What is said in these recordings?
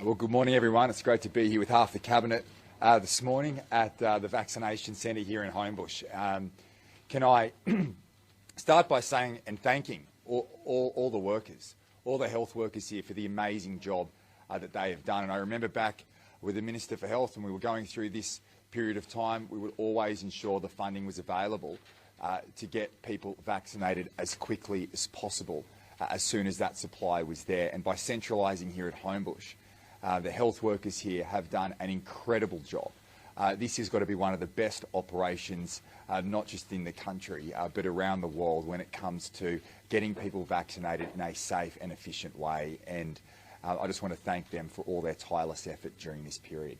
Well, good morning, everyone. It's great to be here with half the Cabinet this morning at the vaccination centre here in Homebush. Can I start by saying and thanking all the workers, all the health workers here for the amazing job that they have done. And I remember back with the Minister for Health when we were going through this period of time, we would always ensure the funding was available to get people vaccinated as quickly as possible, as soon as that supply was there. And by centralising here at Homebush, the health workers here have done an incredible job. This has got to be one of the best operations, not just in the country, but around the world when it comes to getting people vaccinated in a safe and efficient way. And I just want to thank them for all their tireless effort during this period.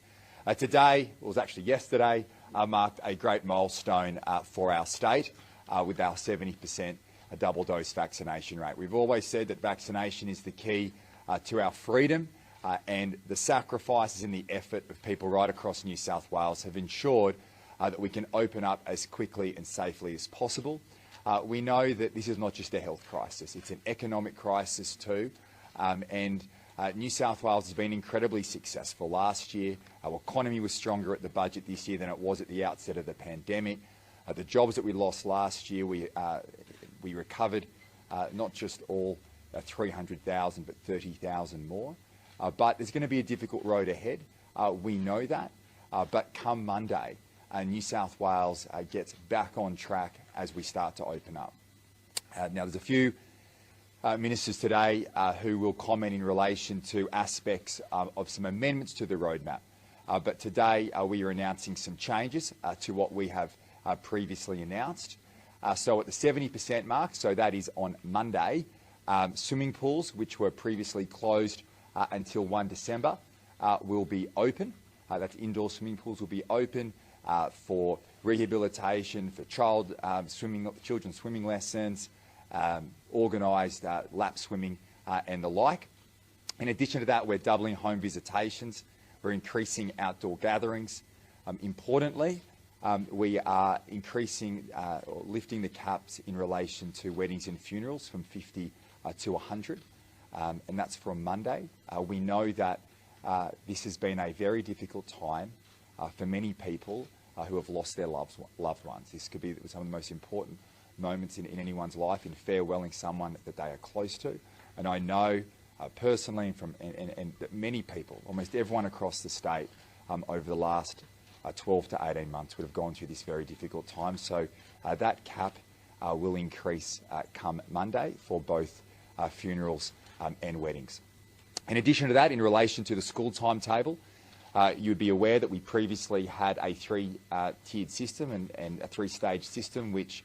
Today, it was actually yesterday, marked a great milestone for our state with our 70% double dose vaccination rate. We've always said that vaccination is the key to our freedom. And the sacrifices and the effort of people right across New South Wales have ensured that we can open up as quickly and safely as possible. We know that this is not just a health crisis, it's an economic crisis too. New South Wales has been incredibly successful. Last year, our economy was stronger at the budget this year than it was at the outset of the pandemic. The jobs that we lost last year, we recovered not just all 300,000 but 30,000 more. But there's going to be a difficult road ahead. We know that. But come Monday, New South Wales gets back on track as we start to open up. Now, there's a few ministers today who will comment in relation to aspects of some amendments to the roadmap. But today we are announcing some changes to what we have previously announced. So at the 70% mark, so that is on Monday, swimming pools, which were previously closed until 1 December, will be open. That's indoor swimming pools will be open for rehabilitation, for children's swimming lessons, organised lap swimming and the like. In addition to that, we're doubling home visitations. We're increasing outdoor gatherings. Importantly, we are increasing or lifting the caps in relation to weddings and funerals from 50 to 100. And that's from Monday. We know that this has been a very difficult time for many people who have lost their loved ones. This could be some of the most important moments in anyone's life, in farewelling someone that they are close to. And I know personally and that many people, almost everyone across the state, over the last 12 to 18 months would have gone through this very difficult time. So that cap will increase come Monday for both funerals and weddings. In addition to that, in relation to the school timetable, you'd be aware that we previously had a three-tiered system and a three-stage system, which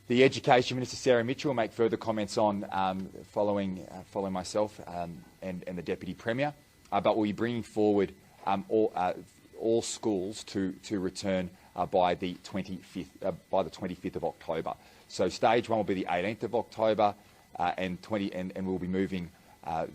the Education Minister, Sarah Mitchell, will make further comments on following myself and the Deputy Premier. But we'll be bringing forward all schools to return by the 25th of October. So stage one will be the 18th of October. And we'll be moving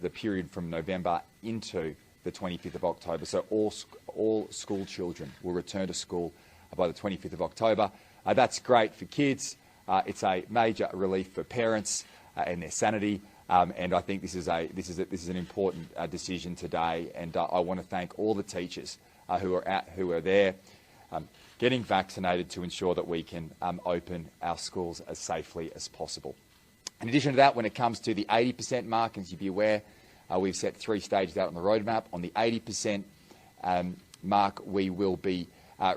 the period from November into the 25th of October. So all school children will return to school by the 25th of October. That's great for kids. It's a major relief for parents and their sanity. And I think this is an important decision today. And I want to thank all the teachers who are there getting vaccinated to ensure that we can open our schools as safely as possible. In addition to that, when it comes to the 80% mark, as you'd be aware, we've set 3 stages out on the roadmap. On the 80% mark, we will be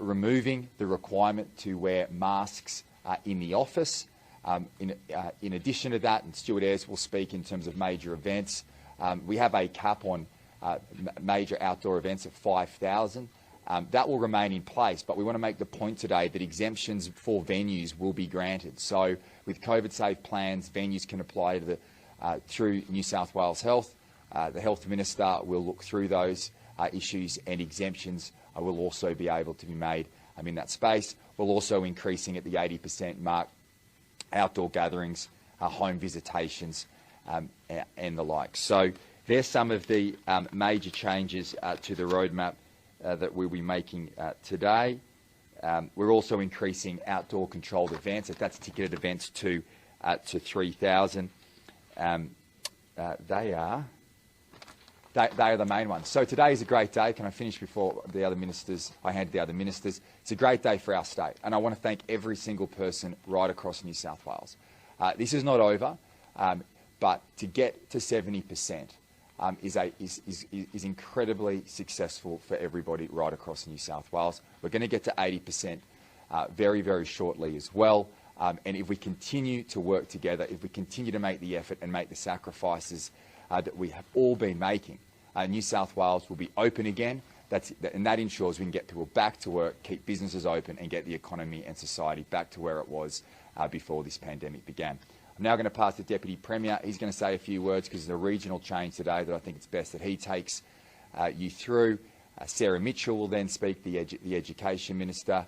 removing the requirement to wear masks in the office. In addition to that, and Stuart Ayres will speak in terms of major events, we have a cap on major outdoor events of 5,000. That will remain in place, but we want to make the point today that exemptions for venues will be granted. So with COVID-safe plans, venues can apply to through New South Wales Health. The Health Minister will look through those issues, and exemptions will also be able to be made in that space. We're also increasing at the 80% mark outdoor gatherings, home visitations and the like. So there's some of the major changes to the roadmap that we'll be making today. We're also increasing outdoor controlled events, that's ticketed events, to 3,000. They are they are the main ones. So today is a great day. Can I finish before the other ministers? I hand to the other ministers. It's a great day for our state, and I want to thank every single person right across New South Wales. This is not over, but to get to 70% is incredibly successful for everybody right across New South Wales. We're going to get to 80% very, very shortly as well. And if we continue to work together, if we continue to make the effort and make the sacrifices that we have all been making, New South Wales will be open again. And that ensures we can get people back to work, keep businesses open, and get the economy and society back to where it was before this pandemic began. I'm now going to pass to the Deputy Premier. He's going to say a few words because there's a regional change today that I think it's best that he takes you through. Sarah Mitchell will then speak, the Education Minister.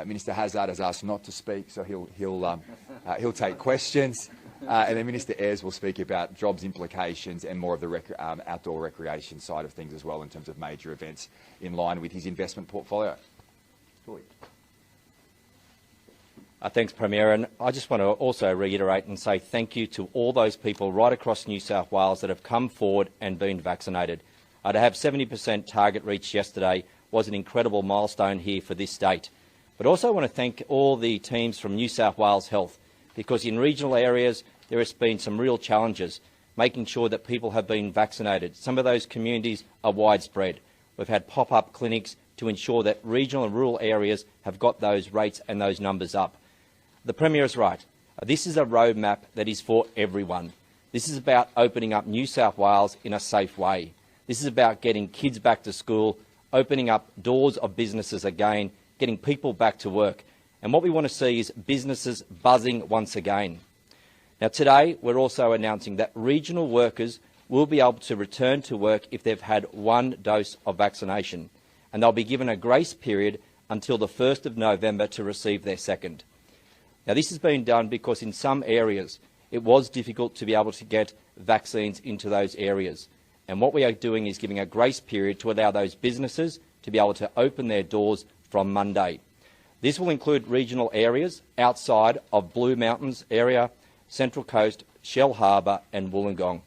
Minister Hazzard has asked not to speak, so he'll take questions. And then Minister Ayres will speak about jobs implications and more of the outdoor recreation side of things as well in terms of major events in line with his investment portfolio. Thanks, Premier. And I just want to also reiterate and say thank you to all those people right across New South Wales that have come forward and been vaccinated. To have 70% target reached yesterday was an incredible milestone here for this state. But also I want to thank all the teams from New South Wales Health, because in regional areas there has been some real challenges making sure that people have been vaccinated. Some of those communities are widespread. We've had pop-up clinics to ensure that regional and rural areas have got those rates and those numbers up. The Premier is right. This is a roadmap that is for everyone. This is about opening up New South Wales in a safe way. This is about getting kids back to school, opening up doors of businesses again, getting people back to work. And what we want to see is businesses buzzing once again. Now today we're also announcing that regional workers will be able to return to work if they've had one dose of vaccination, and they'll be given a grace period until the 1st of November to receive their second. Now this has been done because in some areas it was difficult to be able to get vaccines into those areas. And what we are doing is giving a grace period to allow those businesses to be able to open their doors from Monday. This will include regional areas outside of Blue Mountains area, Central Coast, Shell Harbour and Wollongong.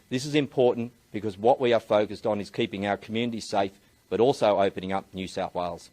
This is important because what we are focused on is keeping our communities safe, but also opening up New South Wales.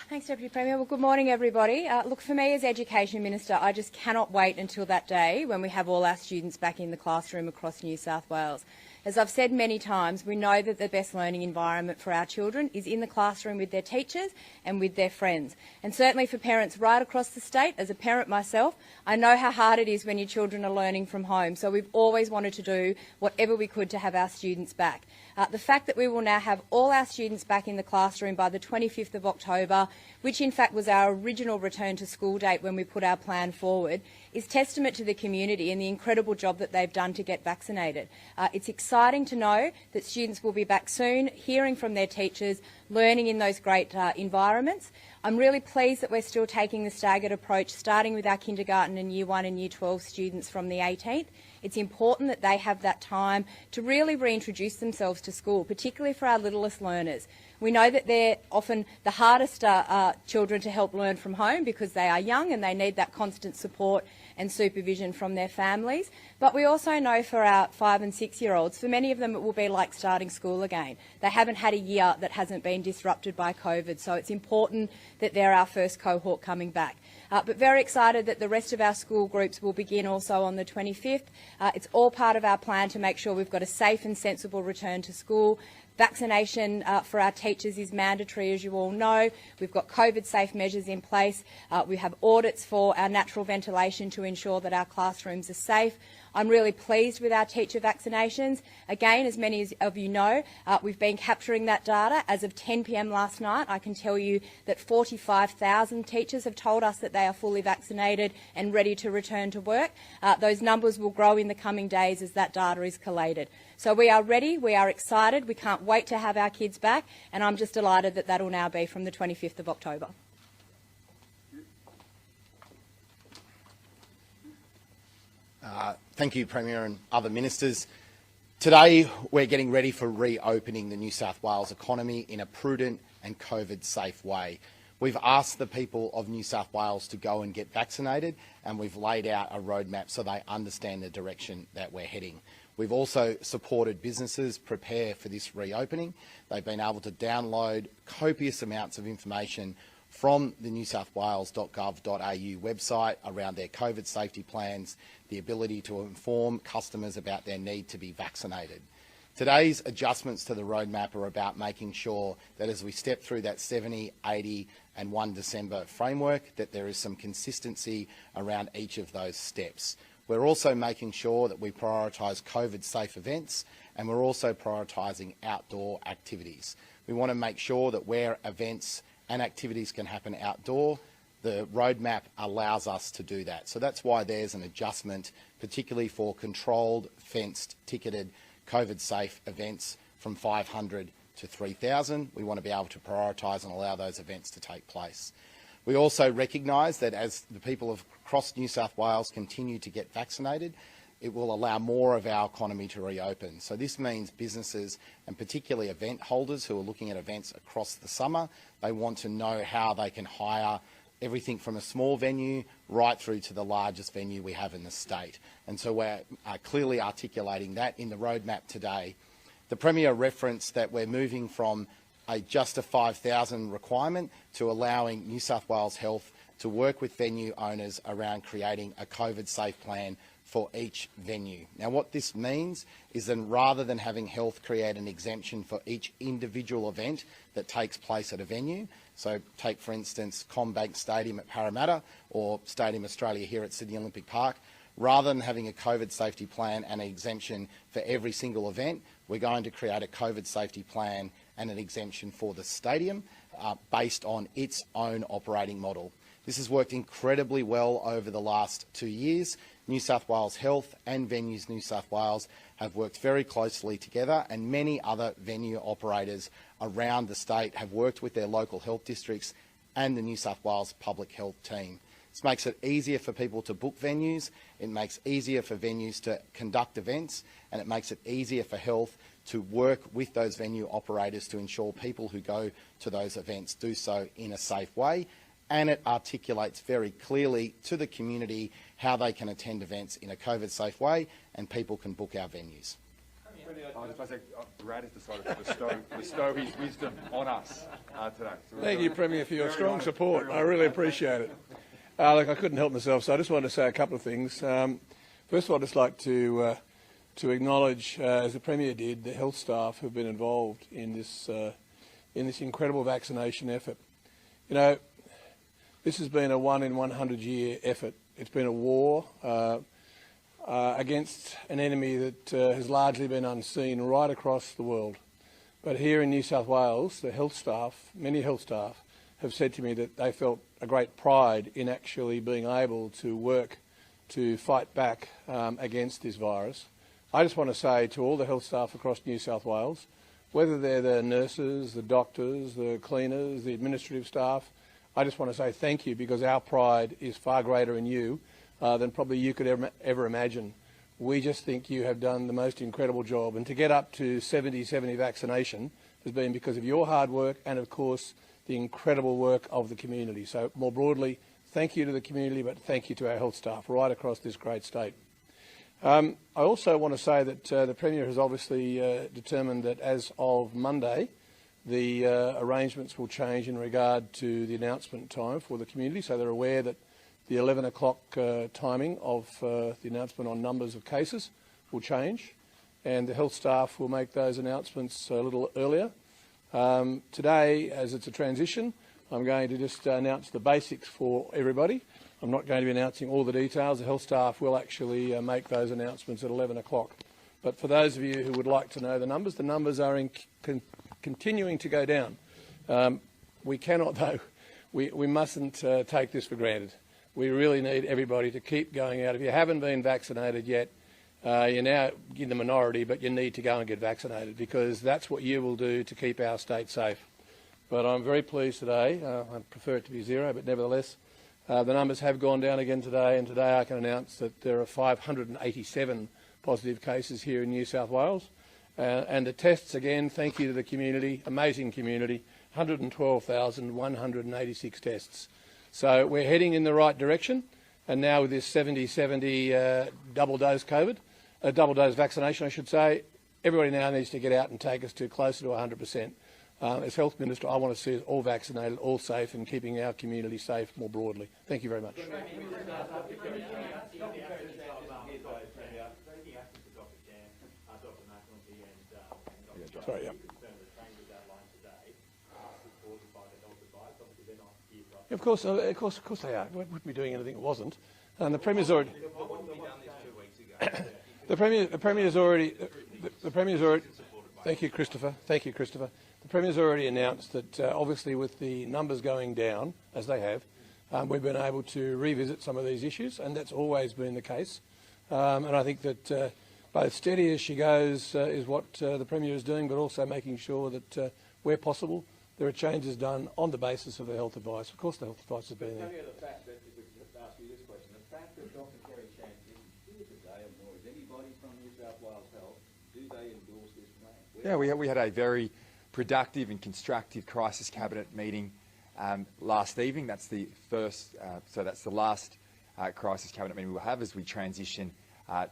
Thanks, Deputy Premier. Well, good morning, everybody. Look, for me as Education Minister, I just cannot wait until that day when we have all our students back in the classroom across New South Wales. As I've said many times, we know that the best learning environment for our children is in the classroom with their teachers and with their friends. And certainly for parents right across the state, as a parent myself, I know how hard it is when your children are learning from home. So we've always wanted to do whatever we could to have our students back. The fact that we will now have all our students back in the classroom by the 25th of October, which in fact was our original return to school date when we put our plan forward, is testament to the community and the incredible job that they've done to get vaccinated. It's exciting to know that students will be back soon, hearing from their teachers, learning in those great environments. I'm really pleased that we're still taking the staggered approach, starting with our kindergarten and Year 1 and Year 12 students from the 18th. It's important that they have that time to really reintroduce themselves to school, particularly for our littlest learners. We know that they're often the hardest children to help learn from home because they are young and they need that constant support and supervision from their families. But we also know for our 5 and 6 year olds, for many of them it will be like starting school again. They haven't had a year that hasn't been disrupted by COVID, so it's important that they're our first cohort coming back. But very excited that the rest of our school groups will begin also on the 25th. It's all part of our plan to make sure we've got a safe and sensible return to school. Vaccination for our teachers is mandatory, as you all know. We've got COVID-safe measures in place. We have audits for our natural ventilation to ensure that our classrooms are safe. I'm really pleased with our teacher vaccinations. Again, as many of you know, we've been capturing that data. As of 10 p.m. last night, I can tell you that 45,000 teachers have told us that they are fully vaccinated and ready to return to work. Those numbers will grow in the coming days as that data is collated. So we are ready, we are excited, we can't wait to have our kids back, and I'm just delighted that that will now be from the 25th of October. Thank you, Premier and other ministers. Today, we're getting ready for reopening the New South Wales economy in a prudent and COVID-safe way. We've asked the people of New South Wales to go and get vaccinated, and we've laid out a roadmap so they understand the direction that we're heading. We've also supported businesses prepare for this reopening. They've been able to download copious amounts of information from the newsouthwales.gov.au website around their COVID safety plans, the ability to inform customers about their need to be vaccinated. Today's adjustments to the roadmap are about making sure that as we step through that 70, 80 and 1 December framework, that there is some consistency around each of those steps. We're also making sure that we prioritise COVID-safe events, and we're also prioritising outdoor activities. We want to make sure that where events and activities can happen outdoor, the roadmap allows us to do that. So that's why there's an adjustment, particularly for controlled, fenced, ticketed COVID-safe events from 500 to 3,000. We want to be able to prioritise and allow those events to take place. We also recognise that as the people across New South Wales continue to get vaccinated, it will allow more of our economy to reopen. So this means businesses and particularly event holders who are looking at events across the summer, they want to know how they can hire everything from a small venue right through to the largest venue we have in the state. And so we're clearly articulating that in the roadmap today. The Premier referenced that we're moving from just a 5,000 requirement to allowing New South Wales Health to work with venue owners around creating a COVID-safe plan for each venue. Now what this means is that rather than having Health create an exemption for each individual event that takes place at a venue, so take for instance CommBank Stadium at Parramatta or Stadium Australia here at Sydney Olympic Park, rather than having a COVID safety plan and an exemption for every single event, we're going to create a COVID safety plan and an exemption for the stadium based on its own operating model. This has worked incredibly well over the last 2 years. New South Wales Health and Venues New South Wales have worked very closely together, and many other venue operators around the state have worked with their local health districts and the New South Wales Public Health team. This makes it easier for people to book venues, it makes it easier for venues to conduct events, and it makes it easier for health to work with those venue operators to ensure people who go to those events do so in a safe way. And it articulates very clearly to the community how they can attend events in a COVID-safe way, and people can book our venues. Brad has decided to bestow his wisdom on us today. Thank you, Premier, for your strong support. I really appreciate it. Look, I couldn't help myself, so I just wanted to say a couple of things. First of all, I'd just like to acknowledge, as the Premier did, the health staff who've been involved in this incredible vaccination effort. You know, this has been a 1 in 100 year effort. It's been a war against an enemy that has largely been unseen right across the world. But here in New South Wales, the health staff, many health staff, have said to me that they felt a great pride in actually being able to work to fight back against this virus. I just want to say to all the health staff across New South Wales, whether they're the nurses, the doctors, the cleaners, the administrative staff, I just want to say thank you, because our pride is far greater in you than probably you could ever imagine. We just think you have done the most incredible job, and to get up to 70/70 vaccination has been because of your hard work and, of course, the incredible work of the community. So more broadly, thank you to the community, but thank you to our health staff right across this great state. I also want to say that the Premier has obviously determined that as of Monday, the arrangements will change in regard to the announcement time for the community, so they're aware that the 11 o'clock timing of the announcement on numbers of cases will change, and the health staff will make those announcements a little earlier. Today, as it's a transition, I'm going to just announce the basics for everybody. I'm not going to be announcing all the details. The health staff will actually make those announcements at 11 o'clock. But for those of you who would like to know the numbers are continuing to go down. We cannot, though, we mustn't take this for granted. We really need everybody to keep going out. If you haven't been vaccinated yet, you're now in the minority, but you need to go and get vaccinated, because that's what you will do to keep our state safe. But I'm very pleased today. I prefer it to be zero, but nevertheless, the numbers have gone down again today, and today I can announce that there are 587 positive cases here in New South Wales. And the tests, again, thank you to the community, amazing community. 112,186 tests. So we're heading in the right direction, and now with this 70-70 double dose vaccination, I should say, everybody now needs to get out and take us to closer to 100%. As Health Minister, I want to see us all vaccinated, all safe, and keeping our community safe more broadly. Thank you very much. Sorry, yeah. Of course they are. We wouldn't be doing anything it wasn't. And the Premier's already. The Premier's already. Thank you, Christopher. Thank you, Christopher. The Premier's already announced that, obviously, with the numbers going down as they have, we've been able to revisit some of these issues, and that's always been the case. And I think that both steady as she goes is what the Premier is doing, but also making sure that where possible there are changes done on the basis of the health advice. Of course the health advice has been there. The fact that, ask you this question, the fact that Dr. Kerry Chan isn't here today, nor is anybody from New South Wales Health, do they endorse this plan? Yeah, we had a very productive and constructive crisis cabinet meeting last evening. That's the first, so that's the last crisis cabinet meeting we'll have as we transition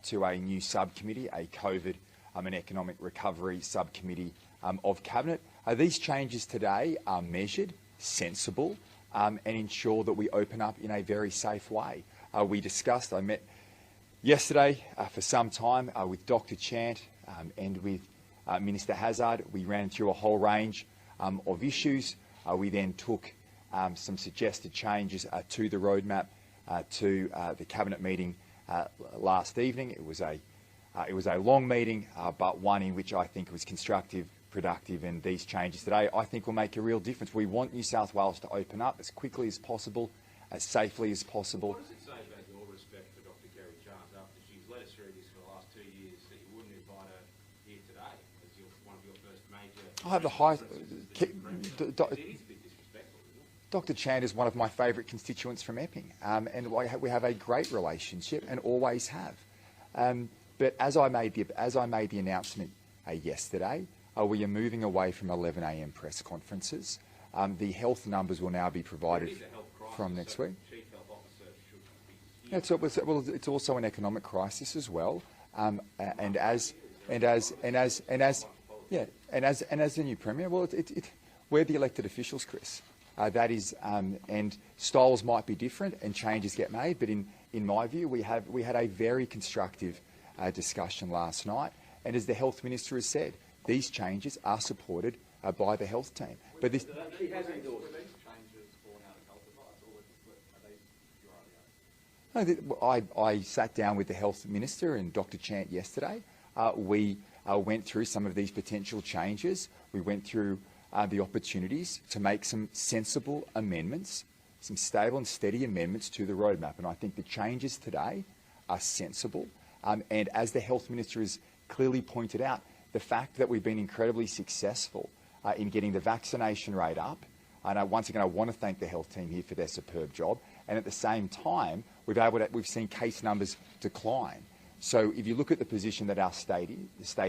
to a new subcommittee, a COVID and economic recovery subcommittee of cabinet. These changes today are measured, sensible, and ensure that we open up in a very safe way. I met yesterday for some time with Dr. Chant and with Minister Hazzard. We ran through a whole range of issues. We then took some suggested changes to the roadmap to the cabinet meeting last evening. It was a long meeting, but one in which I think was constructive, productive, and these changes today I think will make a real difference. We want New South Wales to open up as quickly as possible, as safely as possible. What does it say about your respect for Dr. Kerry Chant after she's led us through this for the last 2 years that you wouldn't invite her here today as one of your first major... I have the highest... Dr. Chant is one of my favourite constituents from Epping, and we have a great relationship and always have. But as I made the announcement yesterday, we are moving away from 11 a.m. press conferences. The health numbers will now be provided from next week. It's also an economic crisis as well, and as the new Premier, well, we're the elected officials, Chris. That is, and styles might be different and changes get made, but in my view, we had a very constructive discussion last night, and as the Health Minister has said, these changes are supported by the health team. But this, she has endorsed these changes born out of health advice, or I sat down with the Health Minister and Dr. Chant yesterday. We went through some of these potential changes. We went through the opportunities to make some sensible amendments, some stable and steady amendments to the roadmap. And I think the changes today are sensible. And as the Health Minister has clearly pointed out, the fact that we've been incredibly successful in getting the vaccination rate up, and once again I want to thank the health team here for their superb job, and at the same time we've seen case numbers decline. So if you look at the position that the state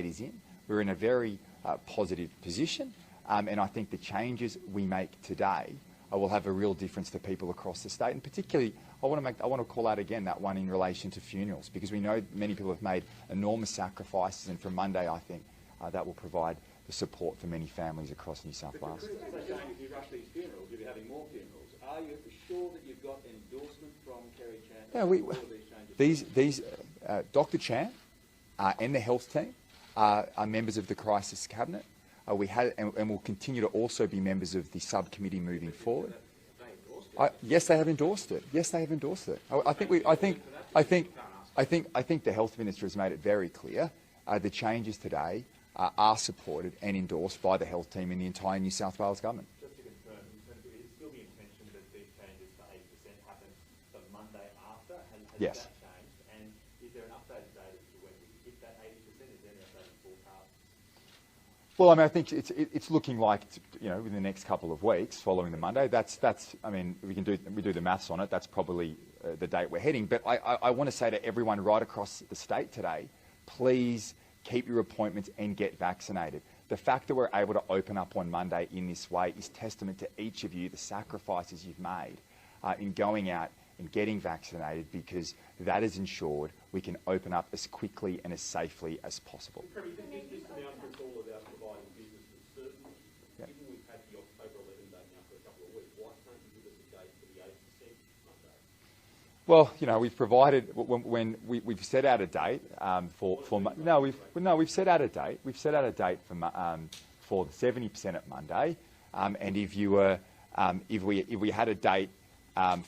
is in, we're in a very positive position, and I think the changes we make today will have a real difference to people across the state, and particularly I want to call out again that one in relation to funerals, because we know many people have made enormous sacrifices, and from Monday I think that will provide the support for many families across New South Wales. If you rush these funerals, you'll be having more funerals. Are you sure that you've got endorsement from Kerry Chan for all of these changes? Dr. Chan and the health team are members of the crisis cabinet. We had and will continue to also be members of the subcommittee moving forward. Yes, they have endorsed it. Yes, they have endorsed it. I think the Health Minister has made it very clear the changes today are supported and endorsed by the health team and the entire New South Wales government. Just to confirm, is still the intention that these changes to 80% happen the Monday after? Has yes. That changed? And is there an updated date as to when we hit that 80%? Is there any updated forecast? Well, I mean, I think it's looking like, within the next couple of weeks following the Monday. That's. I mean, we do the maths on it. That's probably the date we're heading. But I want to say to everyone right across the state today, please keep your appointments and get vaccinated. the fact that we're able to open up on Monday in this way is testament to each of you, the sacrifices you've made in going out and getting vaccinated, because that has ensured we can open up as quickly and as safely as possible. This announcement's all about providing businesses certainty. Given we've had the October 11 date now for a couple of weeks, why can't you give us a date for the 8% Monday? Well, you know, we've provided when we've set out a date we've set out a date. We've set out a date for the 70% at Monday, and if you were if we had a date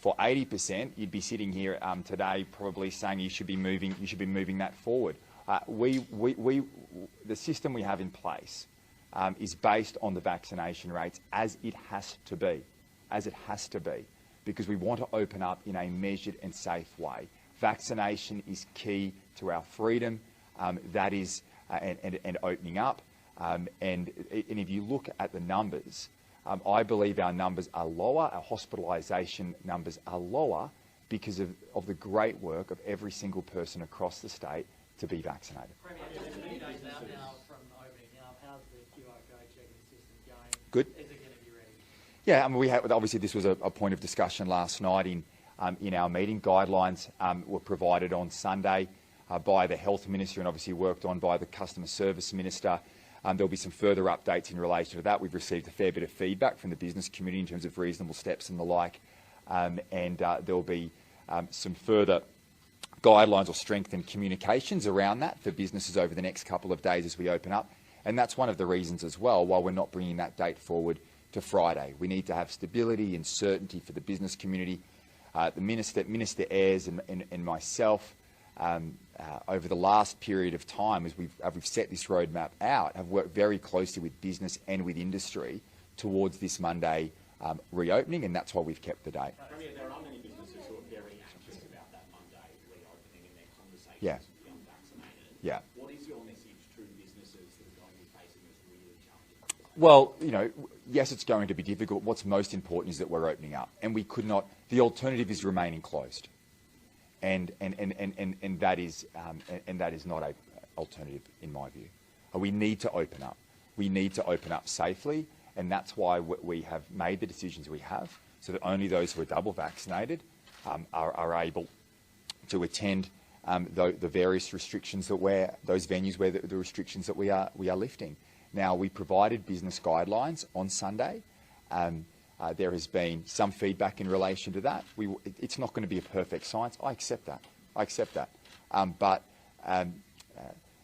for 80%, you'd be sitting here today probably saying you should be moving that forward. The system we have in place is based on the vaccination rates as it has to be, because we want to open up in a measured and safe way. Vaccination is key to our freedom, that is, and opening up. And if you look at the numbers, I believe our numbers are lower, our hospitalisation numbers are lower because of the great work of every single person across the state to be vaccinated. Premier, just 20 days out now from opening up, how's the QR code checking system going? Good. Is it going to be ready? Yeah, I mean, obviously this was a point of discussion last night in our meeting. Guidelines were provided on Sunday by the Health Minister and obviously worked on by the Customer Service Minister. There'll be some further updates in relation to that. We've received a fair bit of feedback from the business community in terms of reasonable steps and the like, and there'll be some further guidelines or strengthened communications around that for businesses over the next couple of days as we open up. And that's one of the reasons as well why we're not bringing that date forward to Friday. We need to have stability and certainty for the business community. The Minister Ayres and myself, over the last period of time, as we've set this roadmap out, have worked very closely with business and with industry towards this Monday reopening, and that's why we've kept the date. Premier, there are many businesses who are very anxious about that Monday reopening and their conversations with the unvaccinated. Yeah. What is your message to businesses that are going to be facing this really challenging? Well, you know, yes, it's going to be difficult. What's most important is that we're opening up, and we could not. The alternative is remaining closed, and that is not an alternative in my view. We need to open up. We need to open up safely, and that's why we have made the decisions we have, so that only those who are double vaccinated are able to attend the various restrictions those venues where the restrictions that we are lifting. Now, we provided business guidelines on Sunday. There has been some feedback in relation to that. It's not going to be a perfect science. I accept that. But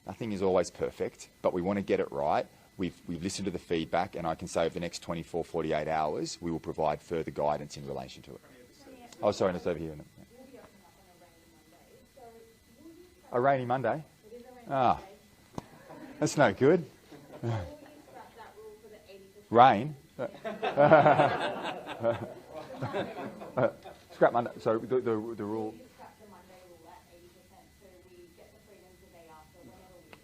nothing is always perfect, but we want to get it right. We've listened to the feedback, and I can say over the next 24, 48 hours, we will provide further guidance in relation to it. Oh, sorry, it's over here. A rainy Monday? Ah, that's no good. Rain? Scrap Monday. So the rule.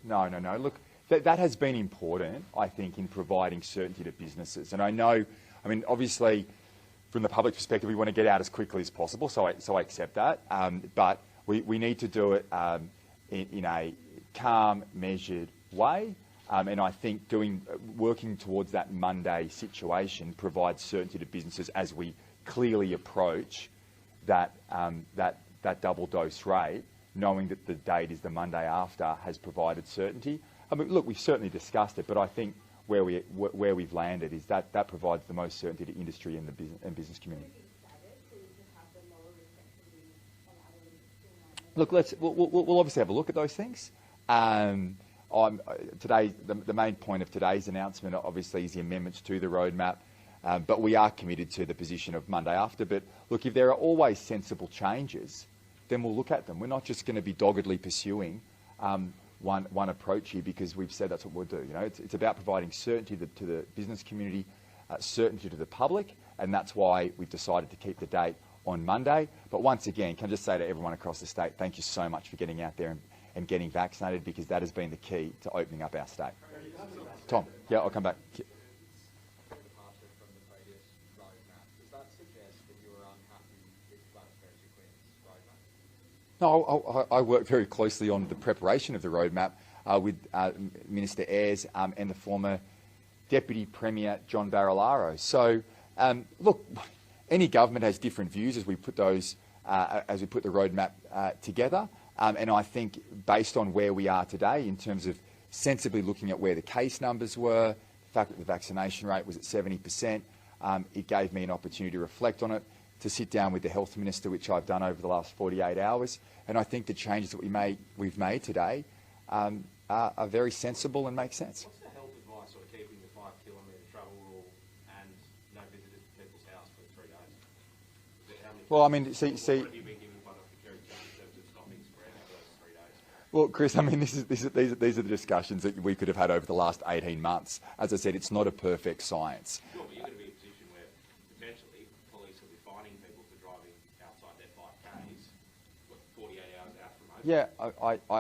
No. Look, that has been important, I think, in providing certainty to businesses. And I know, I mean, obviously, from the public perspective, we want to get out as quickly as possible. So I accept that. But we need to do it in a calm, measured way. And I think working towards that Monday situation provides certainty to businesses as we clearly approach that double dose rate, knowing that the date is the Monday after has provided certainty. I mean, look, we've certainly discussed it, but I think where we've landed is that provides the most certainty to industry and the business community. Look, we'll obviously have a look at those things. The main point of today's announcement, obviously, is the amendments to the roadmap, but we are committed to the position of Monday after. But look, if there are always sensible changes, then we'll look at them. We're not just going to be doggedly pursuing one approach here because we've said that's what we'll do. You know, it's about providing certainty to the business community, certainty to the public, and that's why we've decided to keep the date on Monday. But once again, can I just say to everyone across the state, thank you so much for getting out there and getting vaccinated, because that has been the key to opening up our state. Tom, yeah, I'll come back. No, I work very closely on the preparation of the roadmap with Minister Ayres and the former Deputy Premier John Barilaro. So, look, any government has different views as we put those, as we put the roadmap together. And I think based on where we are today in terms of sensibly looking at where the case numbers were, the fact that the vaccination rate was at 70%, it gave me an opportunity to reflect on it, to sit down with the Health Minister, which I've done over the last 48 hours. And I think the changes that we've made today are very sensible and make sense. What's the health advice on keeping the 5 kilometre travel rule and no visitors to people's house for 3 days? Well, I mean, see. What have you been given by Dr. Kerry in terms of stopping spread over those 3 days? Well, Chris, I mean, these are the discussions that we could have had over the last 18 months. As I said, it's not a perfect science. Sure, but you're going to be in a position where potentially police will be fining people for driving outside their 5Ks, 48 hours out from home. Yeah,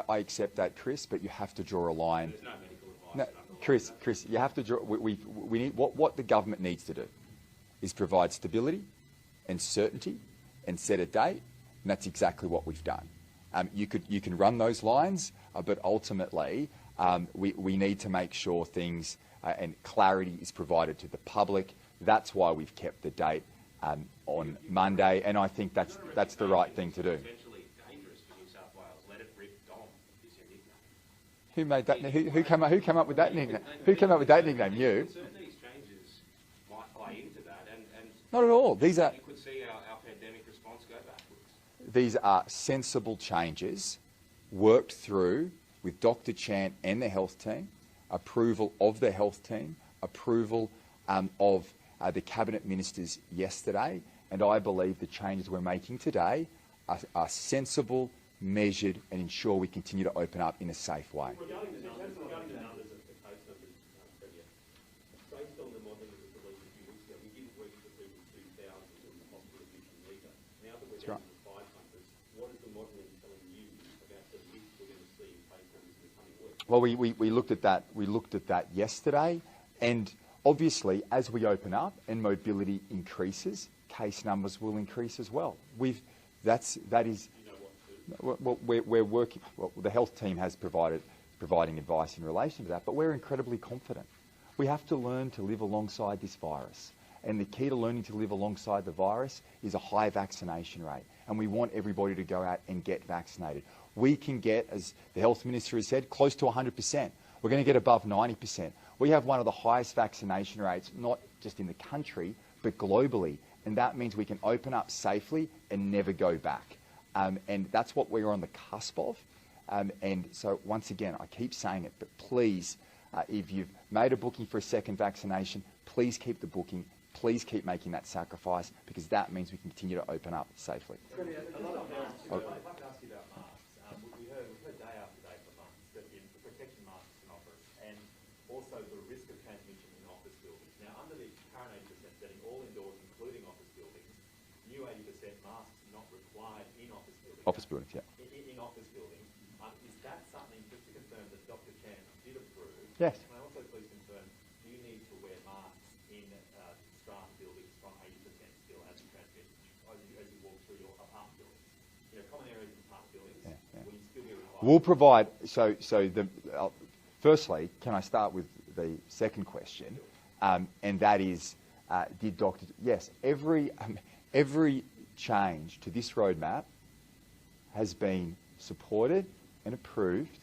I accept that, Chris, but you have to draw a line. There's no medical advice. No, Chris, you have to draw. We need what the government needs to do is provide stability and certainty and set a date, and that's exactly what we've done. You can run those lines, but ultimately we need to make sure things and clarity is provided to the public. That's why we've kept the date on Monday, and I think that's the right thing to do. Potentially dangerous for New South Wales. Let it rip, Dom is your nickname. Who made that? Who came up with that nickname? Who came up with that nickname? You? Some of these changes might play into that, and Not at all. These are. you could see our pandemic response go backwards. These are sensible changes worked through with Dr. Chan and the health team, approval of the health team, approval of the cabinet ministers yesterday, and I believe the changes we're making today are sensible, measured, and ensure we continue to open up in a safe way. Regarding the numbers of the case numbers, Premier, based on the modelling that was released a few weeks ago, we didn't reach the 2,000 in the hospital admission either. Now that we're down to 500, what is the modelling telling you about the lift we're going to see in case numbers in the coming weeks? Well, we looked at that. We looked at that yesterday, and obviously, as we open up and mobility increases, case numbers will increase as well. That is. Well, we're working. Well, the health team has providing advice in relation to that, but we're incredibly confident. We have to learn to live alongside this virus, and the key to learning to live alongside the virus is a high vaccination rate, and we want everybody to go out and get vaccinated. We can get, as the health minister has said, close to 100%. We're going to get above 90%. We have one of the highest vaccination rates, not just in the country, but globally, and that means we can open up safely and never go back. And that's what we're on the cusp of. And so, once again, I keep saying it, but please, if you've made a booking for a second vaccination, please keep the booking. Please keep making that sacrifice, because that means we can continue to open up safely. I'd like to ask you about masks. We heard day after day for months that the protection masks can offer, and also the risk of transmission in office buildings. Now, under the current 80% setting, all indoors, including office buildings, new 80% masks not required in office buildings. Office buildings, yeah. In office buildings. Is that something, just to confirm, that Dr. Chan did approve? Yes. Can I also please confirm, do you need to wear masks in strata buildings from 80% still as you transmit, as you walk through your apartment buildings? You know, common areas in apartment buildings, will you still be required? We'll provide. Firstly, can I start with the second question, and that is, did Dr. Yes, every change to this roadmap has been supported and approved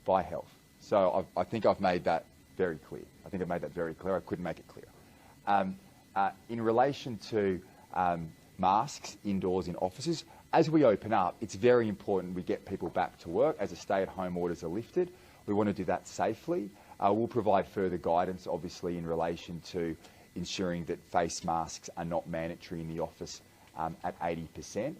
by health. So I think I've made that very clear. I couldn't make it clear. In relation to masks indoors in offices, as we open up, it's very important we get people back to work as the stay-at-home orders are lifted. We want to do that safely. We'll provide further guidance, obviously, in relation to ensuring that face masks are not mandatory in the office at 80%.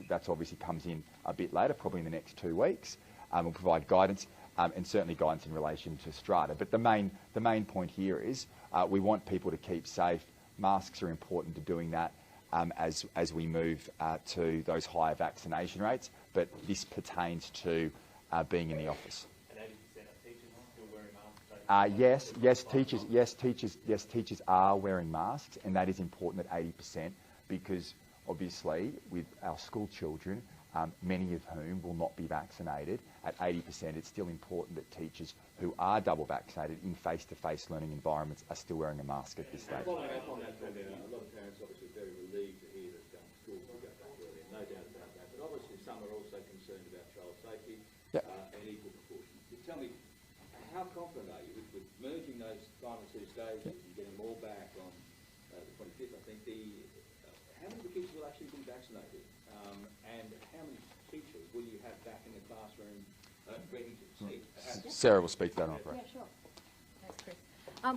That's obviously comes in a bit later, probably in the next 2 weeks. We'll provide guidance and certainly guidance in relation to strata. But the main point here is we want people to keep safe. Masks are important to doing that as we move to those higher vaccination rates. But this pertains to being in the office. And 80% of teachers still wearing masks? Yes, teachers are wearing masks, and that is important at 80%, because obviously with our school children, many of whom will not be vaccinated, at 80%, it's still important that teachers who are double vaccinated in face-to-face learning environments are still wearing a mask at this stage. Following up on that, a lot of parents obviously very relieved to hear that schools will go back early, no doubt about that. But obviously some are also concerned about child safety and equal proportion. Tell me, how confident are you with merging those final two stages and getting them all back on the 25th? I think how many of the kids will actually be vaccinated, and how many teachers will you have back in the classroom ready to see? Sarah will speak to that. Yeah, sure. Thanks, Chris.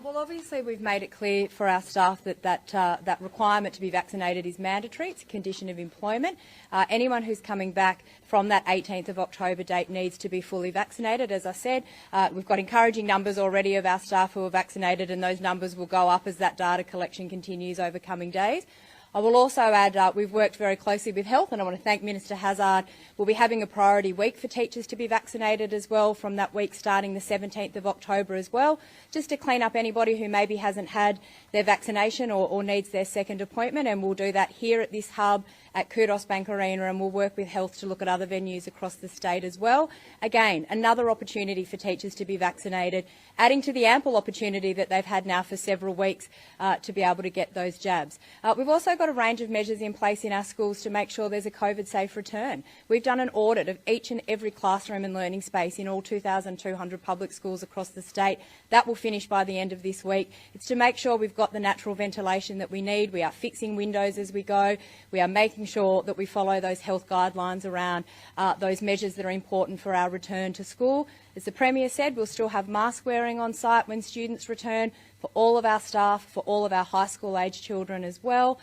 Well, obviously we've made it clear for our staff that requirement to be vaccinated is mandatory. It's a condition of employment. Anyone who's coming back from that 18th of October date needs to be fully vaccinated. As I said, we've got encouraging numbers already of our staff who are vaccinated, and those numbers will go up as that data collection continues over coming days. I will also add we've worked very closely with Health, and I want to thank Minister Hazzard. We'll be having a priority week for teachers to be vaccinated as well from that week starting the 17th of October as well, just to clean up anybody who maybe hasn't had their vaccination or needs their second appointment, and we'll do that here at this hub at Kudos Bank Arena, and we'll work with Health to look at other venues across the state as well. Again, another opportunity for teachers to be vaccinated, adding to the ample opportunity that they've had now for several weeks to be able to get those jabs. We've also got a range of measures in place in our schools to make sure there's a COVID-safe return. We've done an audit of each and every classroom and learning space in all 2,200 public schools across the state. That will finish by the end of this week. It's to make sure we've got the natural ventilation that we need. We are fixing windows as we go. We are making sure that we follow those health guidelines around those measures that are important for our return to school. As the Premier said, we'll still have mask wearing on site when students return for all of our staff, for all of our high school age children as well.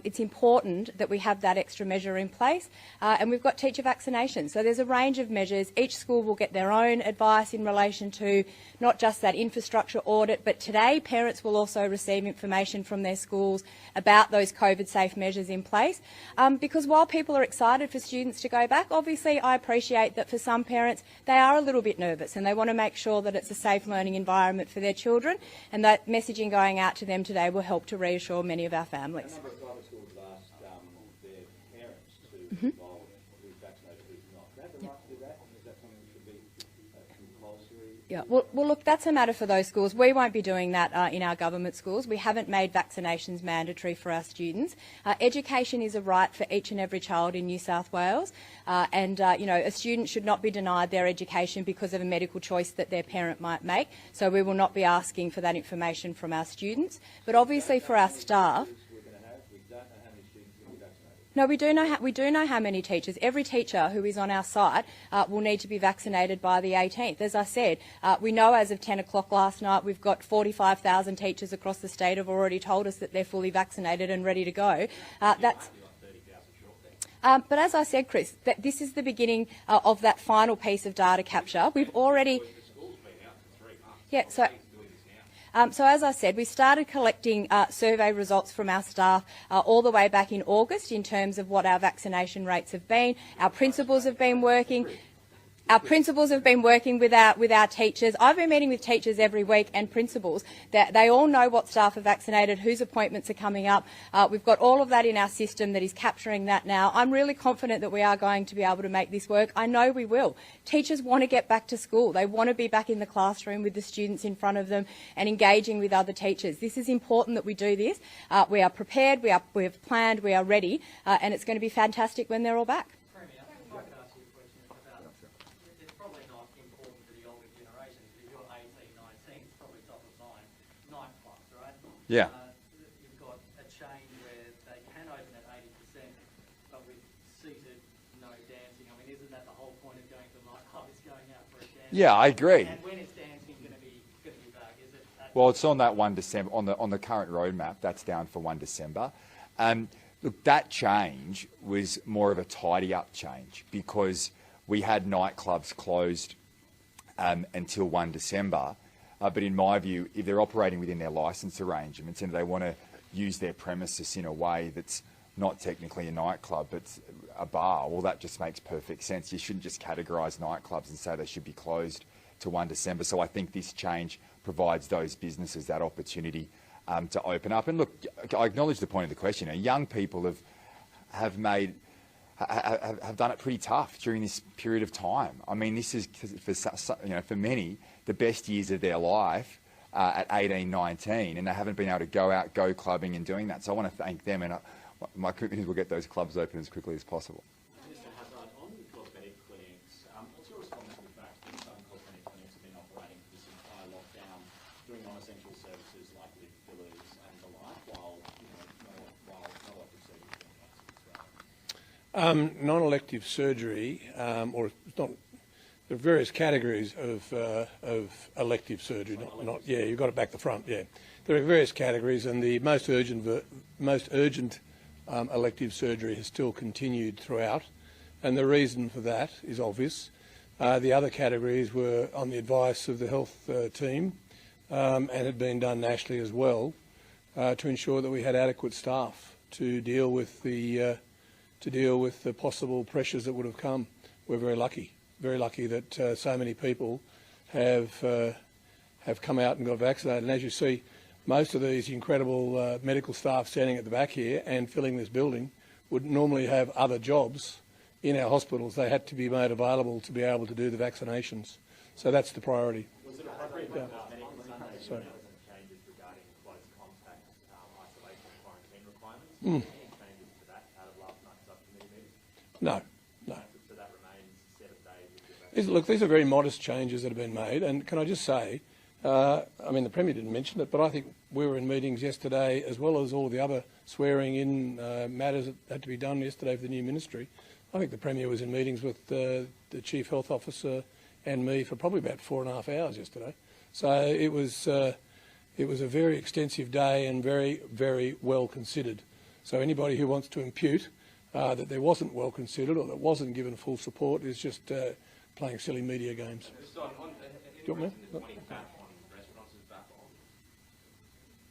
It's important that we have that extra measure in place, and we've got teacher vaccination. So there's a range of measures. Each school will get their own advice in relation to not just that infrastructure audit, but today parents will also receive information from their schools about those COVID-safe measures in place. Because while people are excited for students to go back, obviously I appreciate that for some parents they are a little bit nervous and they want to make sure that it's a safe learning environment for their children, and that messaging going out to them today will help to reassure many of our families. A number of private schools have asked their parents to involve who's vaccinated, who's not. Do they have the right to do that? And is that something that should be compulsory? Yeah, well, look, that's a matter for those schools. We won't be doing that in our government schools. We haven't made vaccinations mandatory for our students. Education is a right for each and every child in New South Wales, and a student should not be denied their education because of a medical choice that their parent might make. So we will not be asking for that information from our students. But obviously for our staff, no, we do know how many teachers. Every teacher who is on our site will need to be vaccinated by the 18th. As I said, we know as of 10 o'clock last night we've got 45,000 teachers across the state have already told us that they're fully vaccinated and ready to go. But as I said, Chris, this is the beginning of that final piece of data capture. We've already... Yeah, so as I said, we started collecting survey results from our staff all the way back in August in terms of what our vaccination rates have been. Our principals have been working. Our principals have been working with our teachers. I've been meeting with teachers every week and principals. That they all know what staff are vaccinated, whose appointments are coming up. We've got all of that in our system that is capturing that now. I'm really confident that we are going to be able to make this work. I know we will. Teachers want to get back to school. They want to be back in the classroom with the students in front of them and engaging with other teachers. This is important that we do this. We are prepared, we have planned, we are ready, and it's going to be fantastic when they're all back. Yeah. You've got a chain where they can open at 80%, but with seated, no dancing. I mean, isn't that the whole point of going to the nightclub, is going out for a dance? Yeah, I agree. And when is dancing going to be back? Is it? Well, it's on that 1 December on the current roadmap. That's down for 1 December. Look, that change was more of a tidy up change because we had nightclubs closed until 1 December. But in my view, if they're operating within their licence arrangements and they want to use their premises in a way that's not technically a nightclub but a bar, well, that just makes perfect sense. You shouldn't just categorise nightclubs and say they should be closed to 1 December. So I think this change provides those businesses that opportunity to open up. And look, I acknowledge the point of the question. Young people have have done it pretty tough during this period of time. I mean, this is for many the best years of their life at 18, 19, and they haven't been able to go out, go clubbing and doing that. So I want to thank them, and my commitment is we'll get those clubs open as quickly as possible. Mr. Hazzard, on cosmetic clinics, what's your response to the fact that some cosmetic clinics have been operating for this entire lockdown, doing non-essential services like lip fillers and the like, while non-elective surgery is being cancelled as well? Non-elective surgery, or not, there are various categories of elective surgery. Yeah, you've got it back the front. Yeah, there are various categories, and the most urgent elective surgery has still continued throughout, and the reason for that is obvious. The other categories were on the advice of the health team, and had been done nationally as well, to ensure that we had adequate staff to deal with the possible pressures that would have come. We're very lucky that so many people have come out and got vaccinated. And as you see, most of these incredible medical staff standing at the back here and filling this building would normally have other jobs in our hospitals. They had to be made available to be able to do the vaccinations. So that's the priority. Was it appropriate for cosmetic clinics Sorry. changes regarding close contact, isolation and quarantine requirements? Any changes to that out of last night's subcommittee meeting? No. So that remains 7 days. Look, these are very modest changes that have been made, and can I just say, I mean, the Premier didn't mention it, but I think we were in meetings yesterday, as well as all the other swearing-in matters that had to be done yesterday for the new ministry. I think the Premier was in meetings with the Chief Health Officer and me for probably about 4.5 hours yesterday. So it was a very extensive day and very, very well considered. So anybody who wants to impute that there wasn't well considered or that wasn't given full support is just playing silly media games. Do you want me?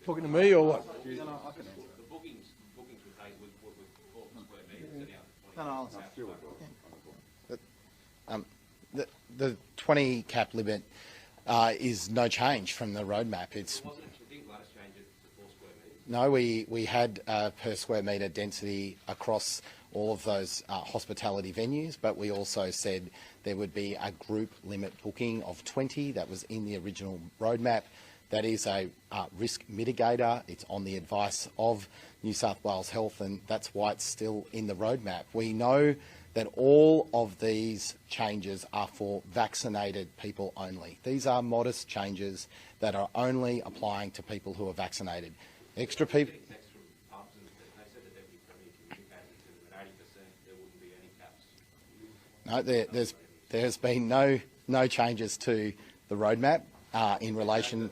Talking to me or what? The bookings with square metres setting out The 20 cap limit is no change from the roadmap. It's no, we had per square metre density across all of those hospitality venues, but we also said there would be a group limit booking of 20. That was in the original roadmap. That is a risk mitigator. It's on the advice of New South Wales Health, and that's why it's still in the roadmap. We know that all of these changes are for vaccinated people only. These are modest changes that are only applying to people who are vaccinated. Extra people... No, there has been no changes to the roadmap in relation...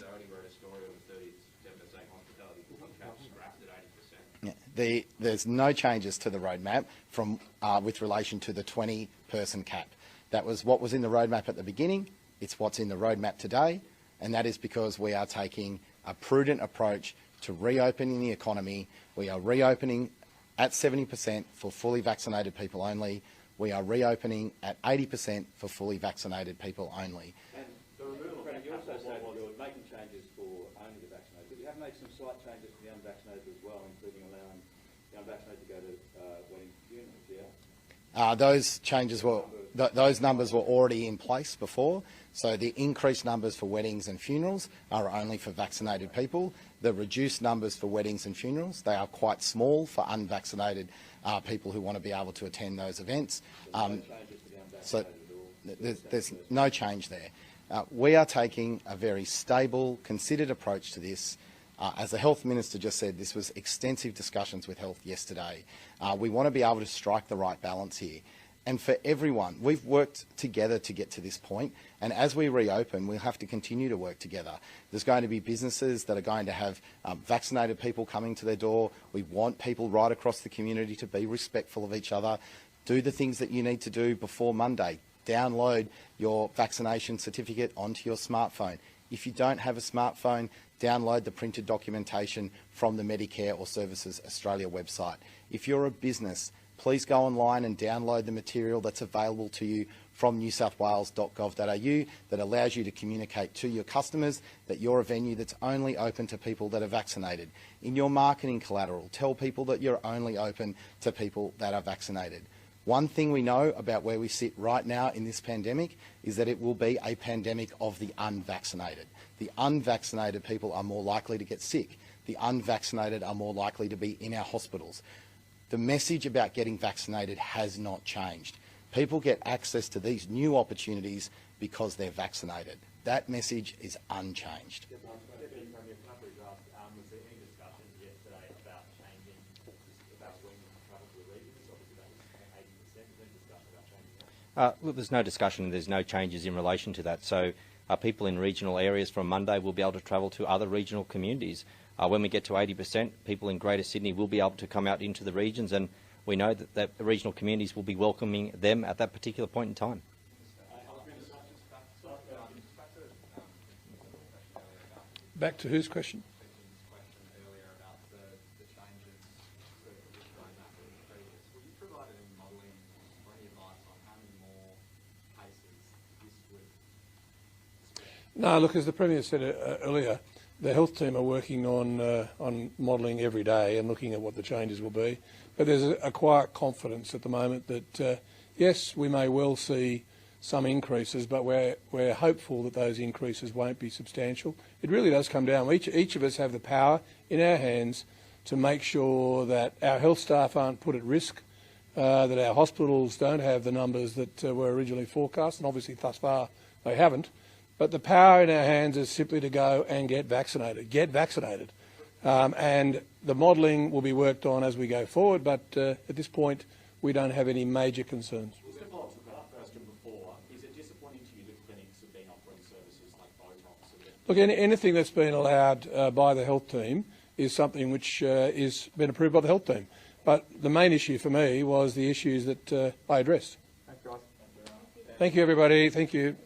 There's no changes to the roadmap from with relation to the 20-person cap. That was what was in the roadmap at the beginning. It's what's in the roadmap today, and that is because we are taking a prudent approach to reopening the economy. We are reopening at 70% for fully vaccinated people only. We are reopening at 80% for fully vaccinated people only. And the removal of you also said you're making changes for only the vaccinated, but you have made some slight changes for the unvaccinated as well, including allowing the unvaccinated to go to wedding funerals, yeah? Those changes were, those numbers were already in place before, so the increased numbers for weddings and funerals are only for vaccinated people. The reduced numbers for weddings and funerals, they are quite small for unvaccinated people who want to be able to attend those events. So there's no change there. We are taking a very stable, considered approach to this. As the Health Minister just said, this was extensive discussions with Health yesterday. We want to be able to strike the right balance here. And for everyone, we've worked together to get to this point, and as we reopen, we'll have to continue to work together. There's going to be businesses that are going to have vaccinated people coming to their door. We want people right across the community to be respectful of each other. Do the things that you need to do before Monday. Download your vaccination certificate onto your smartphone. If you don't have a smartphone, download the printed documentation from the Medicare or Services Australia website. If you're a business, please go online and download the material that's available to you from newsouthwales.gov.au that allows you to communicate to your customers that you're a venue that's only open to people that are vaccinated. In your marketing collateral, tell people that you're only open to people that are vaccinated. One thing we know about where we sit right now in this pandemic is that it will be a pandemic of the unvaccinated. The unvaccinated people are more likely to get sick. The unvaccinated are more likely to be in our hospitals. The message about getting vaccinated has not changed. People get access to these new opportunities because they're vaccinated. That message is unchanged. Look, there's no discussion, there's no changes in relation to that. So people in regional areas from Monday will be able to travel to other regional communities. When we get to 80%, people in Greater Sydney will be able to come out into the regions, and we know that the regional communities will be welcoming them at that particular point in time. Back to whose question? No, look, as the Premier said earlier, the health team are working on modelling every day and looking at what the changes will be. But there's a quiet confidence at the moment that, yes, we may well see some increases, but we're hopeful that those increases won't be substantial. It really does come down. Each of us have the power in our hands to make sure that our health staff aren't put at risk, that our hospitals don't have the numbers that were originally forecast, and obviously thus far they haven't. But the power in our hands is simply to go and get vaccinated. Get vaccinated. And the modelling will be worked on as we go forward, but at this point we don't have any major concerns. Mr. Paul took that question before. Is it disappointing to you that clinics have been offering services like Botox? Look, anything that's been allowed by the health team is something which is been approved by the health team. But the main issue for me was the issues that I addressed. Thanks, guys. Thank you, everybody. Thank you.